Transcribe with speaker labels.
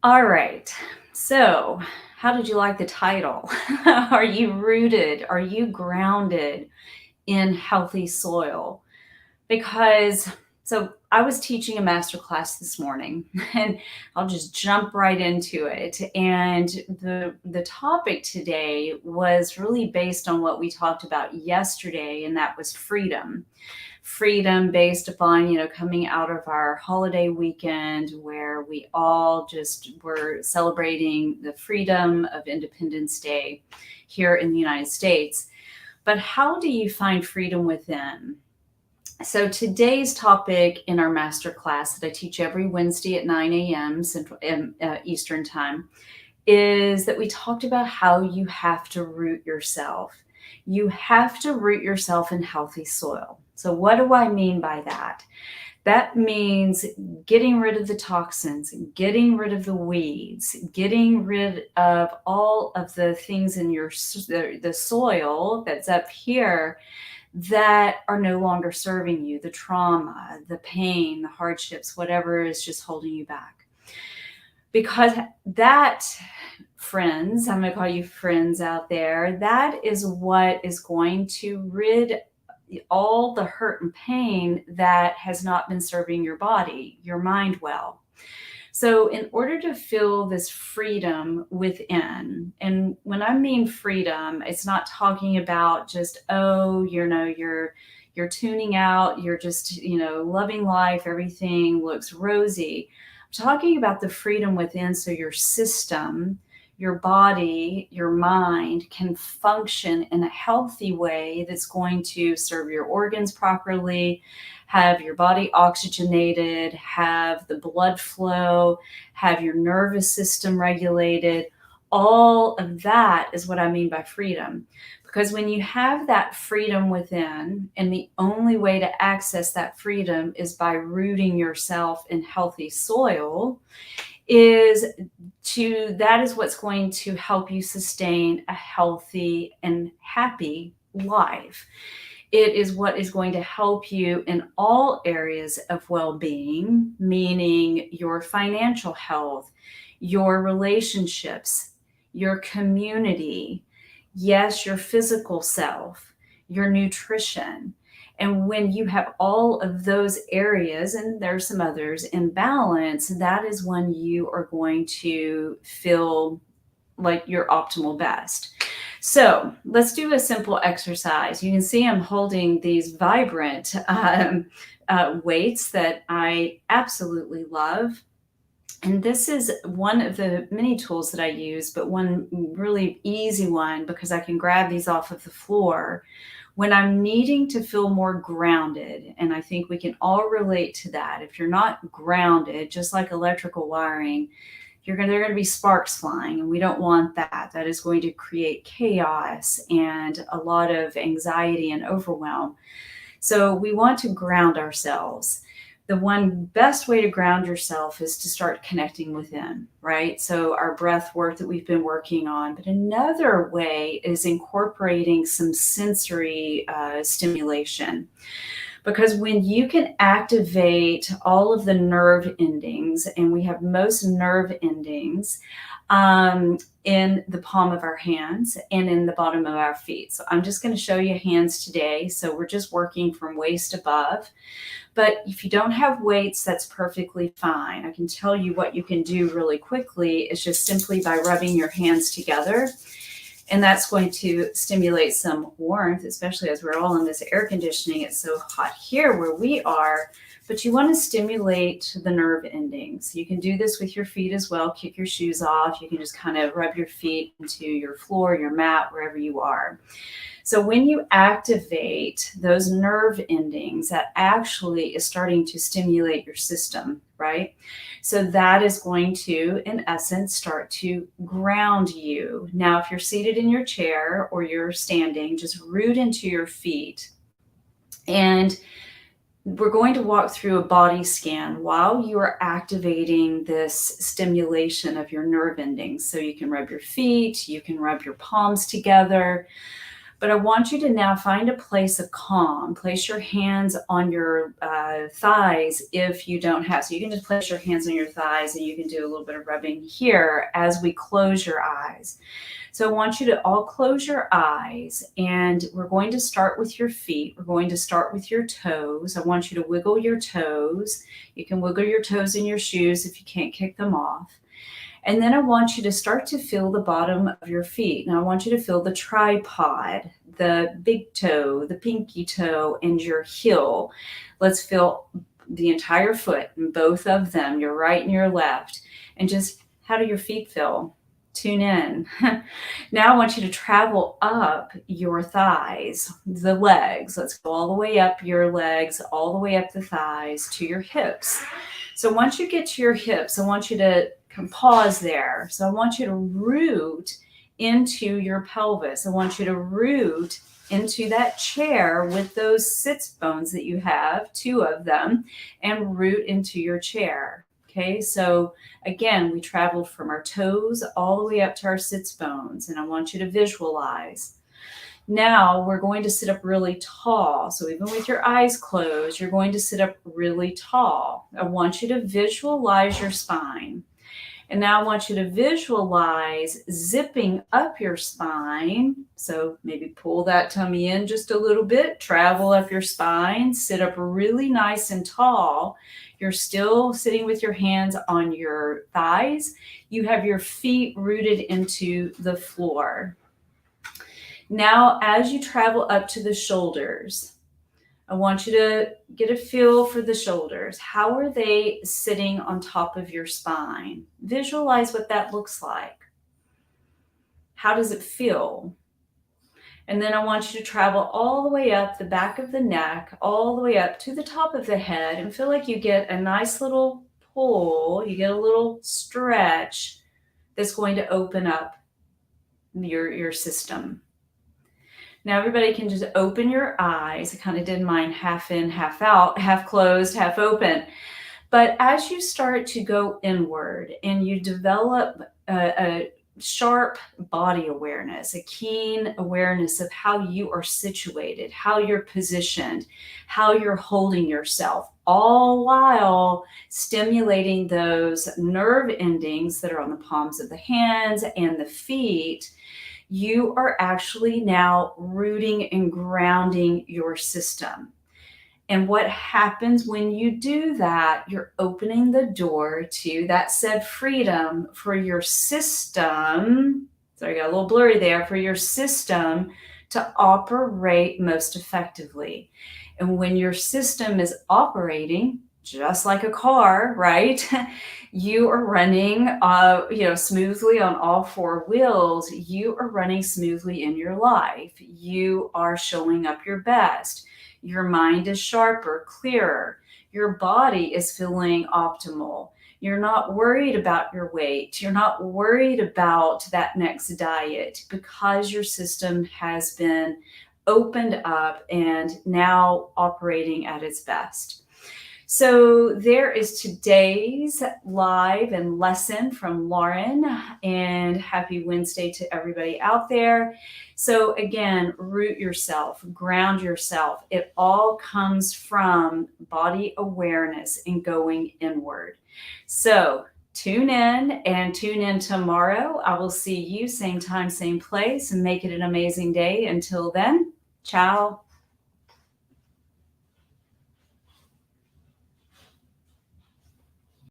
Speaker 1: All right. So, how did you like the title? Are you rooted? Are you grounded in healthy soil? Because I was teaching a master class this morning and I'll just jump right into it. And the topic today was really based on what we talked about yesterday, and that was freedom based upon coming out of our holiday weekend where we all just were celebrating the freedom of Independence Day here in the United States. But how do you find freedom within? So today's topic in our master class that I teach every Wednesday at 9 a.m. Central Eastern time is that we talked about how you have to root yourself. You have to root yourself in healthy soil. So what do I mean by that? That means getting rid of the toxins, getting rid of the weeds, getting rid of all of the things in the soil that's up here that are no longer serving you, the trauma, the pain, the hardships, whatever is just holding you back. Because that, friends, I'm going to call you friends out there, that is what is going to rid all the hurt and pain that has not been serving your body, your mind well. So, in order to feel this freedom within, and when I mean freedom, it's not talking about just, oh, you're tuning out, you're just, loving life, everything looks rosy. I'm talking about the freedom within so your system, your body, your mind can function in a healthy way that's going to serve your organs properly, have your body oxygenated, have the blood flow, have your nervous system regulated. All of that is what I mean by freedom. Because when you have that freedom within, and the only way to access that freedom is by rooting yourself in healthy soil, that is what's going to help you sustain a healthy and happy life. It is what is going to help you in all areas of well-being, meaning your financial health, your relationships, your community, yes, your physical self, your nutrition. And when you have all of those areas, and there's some others in balance, that is when you are going to feel like your optimal best. So let's do a simple exercise. You can see I'm holding these vibrant weights that I absolutely love. And this is one of the many tools that I use, but one really easy one because I can grab these off of the floor when I'm needing to feel more grounded. And I think we can all relate to that. If you're not grounded, just like electrical wiring, there are going to be sparks flying, and we don't want that. That is going to create chaos and a lot of anxiety and overwhelm. So we want to ground ourselves. The one best way to ground yourself is to start connecting within, right? So our breath work that we've been working on. But another way is incorporating some sensory stimulation. Because when you can activate all of the nerve endings, and we have most nerve endings in the palm of our hands and in the bottom of our feet. So I'm just going to show you hands today. So we're just working from waist above. But if you don't have weights, that's perfectly fine. I can tell you what you can do really quickly is just simply by rubbing your hands together. And that's going to stimulate some warmth, especially as we're all in this air conditioning. It's so hot here where we are, but you want to stimulate the nerve endings. You can do this with your feet as well. Kick your shoes off. You can just kind of rub your feet into your floor, your mat, wherever you are. So when you activate those nerve endings, that actually is starting to stimulate your system, right? So that is going to, in essence, start to ground you. Now, if you're seated in your chair or you're standing, just root into your feet. And we're going to walk through a body scan while you are activating this stimulation of your nerve endings. So you can rub your feet, you can rub your palms together. But I want you to now find a place of calm. Place your hands on your thighs if you don't have. So you can just place your hands on your thighs and you can do a little bit of rubbing here as we close your eyes. So I want you to all close your eyes, and we're going to start with your feet. We're going to start with your toes. I want you to wiggle your toes. You can wiggle your toes in your shoes if you can't kick them off. And then I want you to start to feel the bottom of your feet. Now I want you to feel the tripod, the big toe, the pinky toe, and your heel. Let's feel the entire foot and both of them, your right and your left. And just how do your feet feel? Tune in. Now I want you to travel up your thighs, the legs. Let's go all the way up your legs, all the way up the thighs to your hips. So once you get to your hips, I want you to pause there. So I want you to root into your pelvis. I want you to root into that chair with those sits bones that you have, 2 of them, and root into your chair. Okay, so again, we traveled from our toes all the way up to our sits bones, and I want you to visualize. Now we're going to sit up really tall. So even with your eyes closed, you're going to sit up really tall. I want you to visualize your spine. And now I want you to visualize zipping up your spine. So maybe pull that tummy in just a little bit, travel up your spine, sit up really nice and tall. You're still sitting with your hands on your thighs. You have your feet rooted into the floor. Now, as you travel up to the shoulders, I want you to get a feel for the shoulders. How are they sitting on top of your spine? Visualize what that looks like. How does it feel? And then I want you to travel all the way up the back of the neck, all the way up to the top of the head, and feel like you get a nice little pull, you get a little stretch that's going to open up your system. Now everybody can just open your eyes. I kind of did mine half in, half out, half closed, half open. But as you start to go inward and you develop a sharp body awareness, a keen awareness of how you are situated, how you're positioned, how you're holding yourself, all while stimulating those nerve endings that are on the palms of the hands and the feet, you are actually now rooting and grounding your system. And what happens when you do that, you're opening the door to that said freedom for your system. Sorry, I got a little blurry there, for your system to operate most effectively. And when your system is operating, just like a car, right? You are running, smoothly on all 4 wheels. You are running smoothly in your life. You are showing up your best. Your mind is sharper, clearer. Your body is feeling optimal. You're not worried about your weight. You're not worried about that next diet because your system has been opened up and now operating at its best. So there is today's live and lesson from Lauren, and happy Wednesday to everybody out there. So again, root yourself, ground yourself. It all comes from body awareness and going inward. So tune in tomorrow. I will see you same time, same place, and make it an amazing day. Until then, ciao.